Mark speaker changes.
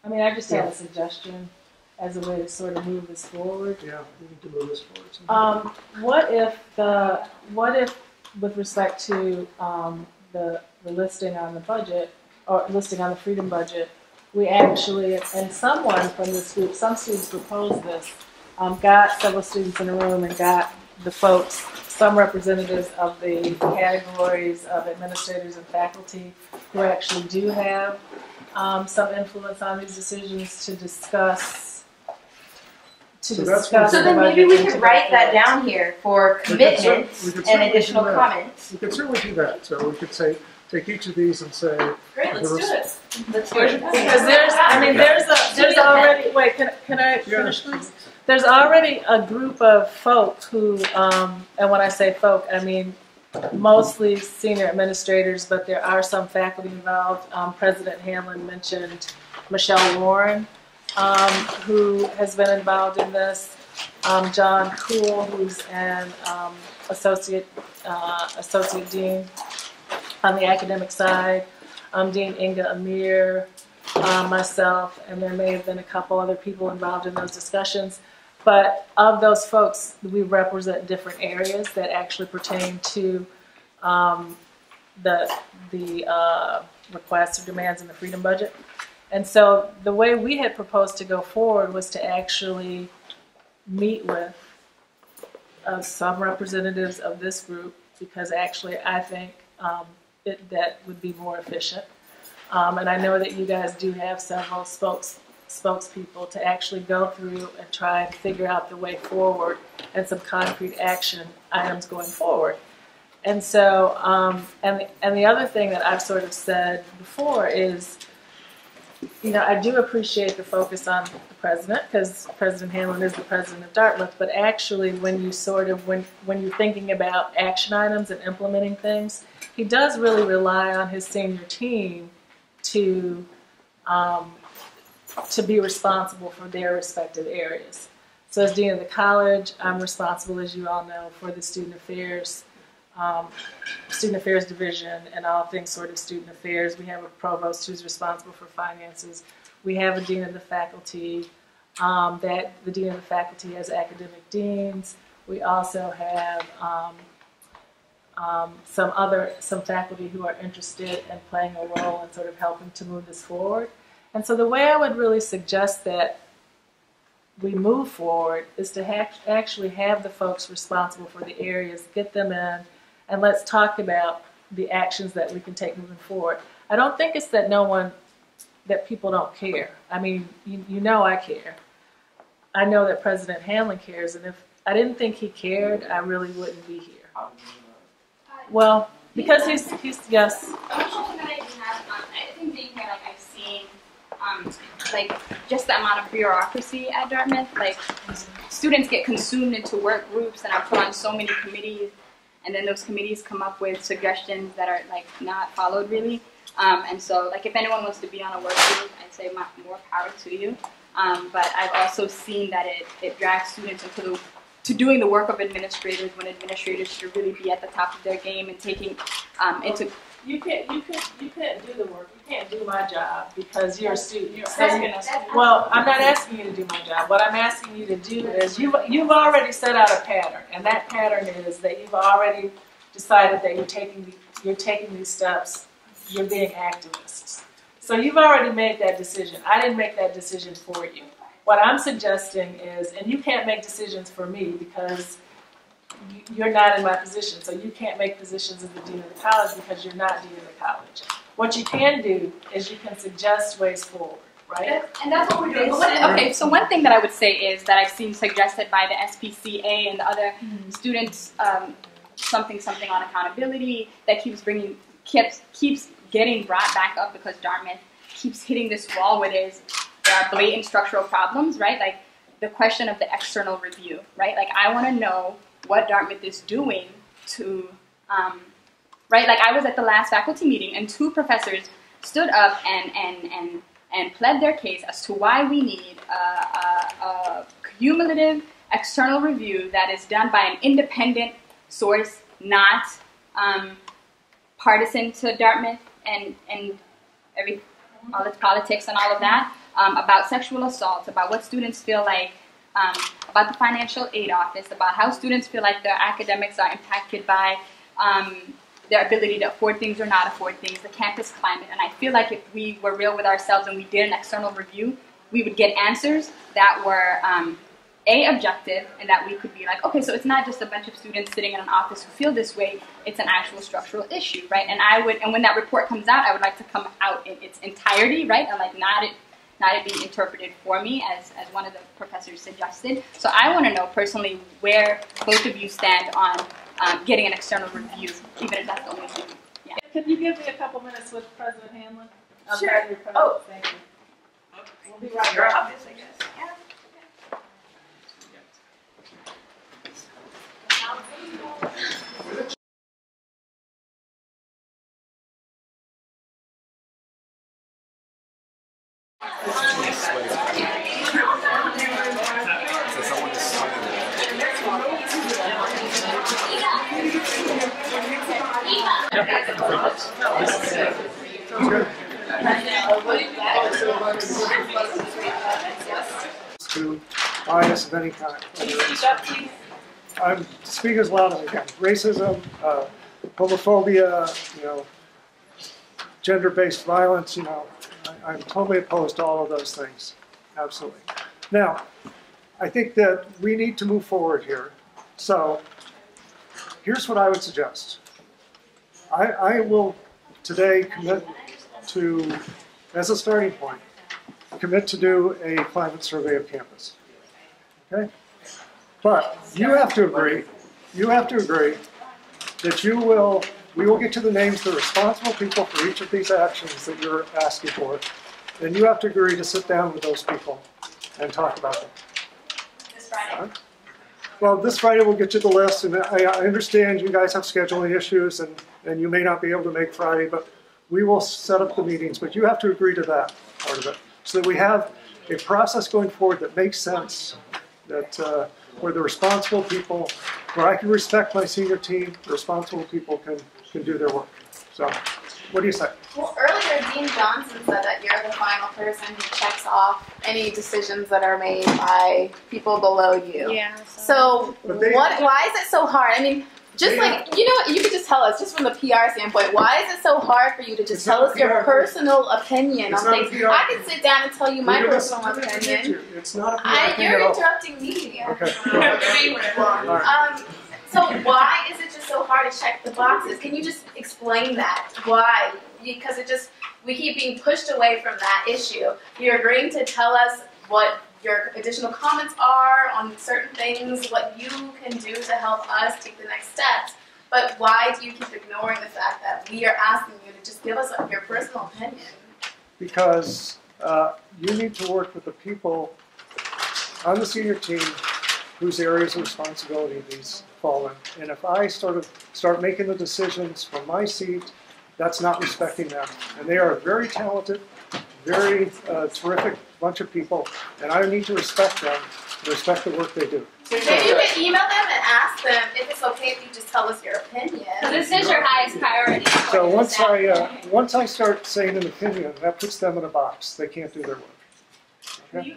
Speaker 1: I mean, I just had a suggestion as a way to sort of move this forward.
Speaker 2: Yeah, we need to move this forward.
Speaker 1: What if, with respect to the listing on the budget, or listing on the freedom budget, we actually, and someone from this group, some students proposed this, got several students in a room and got the folks, some representatives of the categories of administrators and faculty who actually do have some influence on these decisions to discuss. So
Speaker 3: then maybe we could write that down here for commitments and additional comments.
Speaker 2: We could certainly do that. So we could say, take each of these and say.
Speaker 3: Great, let's do it. Let's do it.
Speaker 1: Because there's already, wait, can I finish please? There's already a group of folk who, and when I say folk, I mean mostly senior administrators, but there are some faculty involved. President Hanlon mentioned Michelle Warren, who has been involved in this. John Cool, who's an associate dean on the academic side. Dean Inga Amir, myself, and there may have been a couple other people involved in those discussions. But of those folks, we represent different areas that actually pertain to the requests or demands in the freedom budget. And so the way we had proposed to go forward was to actually meet with some representatives of this group, because actually I think that would be more efficient. And I know that you guys do have several spokespeople to actually go through and try and figure out the way forward and some concrete action items going forward. And so, and the other thing that I've sort of said before is, you know, I do appreciate the focus on the president, because President Hanlon is the president of Dartmouth, but actually when you sort of, when you're thinking about action items and implementing things, he does really rely on his senior team to be responsible for their respective areas. So as dean of the college, I'm responsible, as you all know, for the student affairs division and all things sort of student affairs. We have a provost who's responsible for finances. We have a dean of the faculty. That the dean of the faculty has academic deans. We also have some faculty who are interested in playing a role in sort of helping to move this forward. And so the way I would really suggest that we move forward is to actually have the folks responsible for the areas, get them in, and let's talk about the actions that we can take moving forward. I don't think it's that people don't care. I mean, you know I care. I know that President Hanlon cares, and if I didn't think he cared, I really wouldn't be here. Well, because he's yes.
Speaker 4: I think being here, like I've seen, like just the amount of bureaucracy at Dartmouth. Like students get consumed into work groups, and I'm put on so many committees, and then those committees come up with suggestions that are like not followed really. And so, like if anyone wants to be on a work group, I'd say more power to you. But I've also seen that it drags students into doing the work of administrators when administrators should really be at the top of their game and taking into.
Speaker 1: You can't do the work. You can't do my job because you're a student. Well, I'm not asking you to do my job. What I'm asking you to do is you've already set out a pattern, and that pattern is that you've already decided that you're taking these steps. You're being activists. So you've already made that decision. I didn't make that decision for you. What I'm suggesting is, and you can't make decisions for me because you're not in my position, so you can't make decisions as the dean of the college because you're not dean of the college. What you can do is you can suggest ways forward, right?
Speaker 4: And that's what we're doing. Okay, so one thing that I would say is that I've seen suggested by the SPCA and the other students, something on accountability that keeps getting brought back up because Dartmouth keeps hitting this wall where there are blatant structural problems, right? Like the question of the external review, right? Like I want to know what Dartmouth is doing to, right? Like I was at the last faculty meeting and 2 professors stood up and pled their case as to why we need a cumulative external review that is done by an independent source, not partisan to Dartmouth and everything. all its politics and all of that, about sexual assault, about what students feel like, about the financial aid office, about how students feel like their academics are impacted by their ability to afford things or not afford things, the campus climate. And I feel like if we were real with ourselves and we did an external review, we would get answers that were objective, and that we could be like, okay, so it's not just a bunch of students sitting in an office who feel this way, it's an actual structural issue, right? And when that report comes out, I would like to come out in its entirety, right? And like not it be interpreted for me as one of the professors suggested. So I want to know personally where both of you stand on getting an external review, even if that's the only thing. Yeah.
Speaker 1: Can you give me a couple minutes with President Hanlon?
Speaker 3: Sure.
Speaker 1: Oh, thank you. We'll be right back.
Speaker 3: Office, I guess. Yeah.
Speaker 2: To bias of any kind. I'm speaking as loud as I can. Racism, homophobia, gender-based violence, I'm totally opposed to all of those things. Absolutely. Now, I think that we need to move forward here. So, here's what I would suggest. I will today commit to, as a starting point, commit to do a climate survey of campus. Okay? But you have to agree that we will get to the names of the responsible people for each of these actions that you're asking for, and you have to agree to sit down with those people and talk about them.
Speaker 3: This Friday.
Speaker 2: Right? Well, this Friday we'll get you the list, and I understand you guys have scheduling issues, and you may not be able to make Friday, but we will set up the meetings, but you have to agree to that part of it, so that we have a process going forward that makes sense, that where the responsible people, where I can respect my senior team, the responsible people can do their work. So, what do you say?
Speaker 5: Well, earlier Dean Johnson said that you're the final person who checks off any decisions that are made by people below you.
Speaker 4: Yeah.
Speaker 5: So why is it so hard? I mean, just like, you could just tell us, just from the PR standpoint, why is it so hard for you to just tell us your personal opinion on things? I can sit down and tell you my personal opinion.
Speaker 2: It's not a PR thing
Speaker 5: You're
Speaker 2: at all.
Speaker 5: interrupting me.
Speaker 2: Okay.
Speaker 5: So why is it just so hard to check the boxes? Can you just explain that? Why? Because we keep being pushed away from that issue. You're agreeing to tell us what your additional comments are on certain things, what you can do to help us take the next steps. But why do you keep ignoring the fact that we are asking you to just give us your personal opinion?
Speaker 2: Because you need to work with the people on the senior team whose areas of responsibility these fall in. And if I start making the decisions from my seat, that's not respecting them. And they are very talented, very terrific bunch of people, and I need to respect them, respect the work they do.
Speaker 5: So you can email them and ask them if it's okay if you just tell us your opinion.
Speaker 4: So this is your highest priority.
Speaker 2: So once I start saying an opinion, that puts them in a box. They can't do their work. Okay?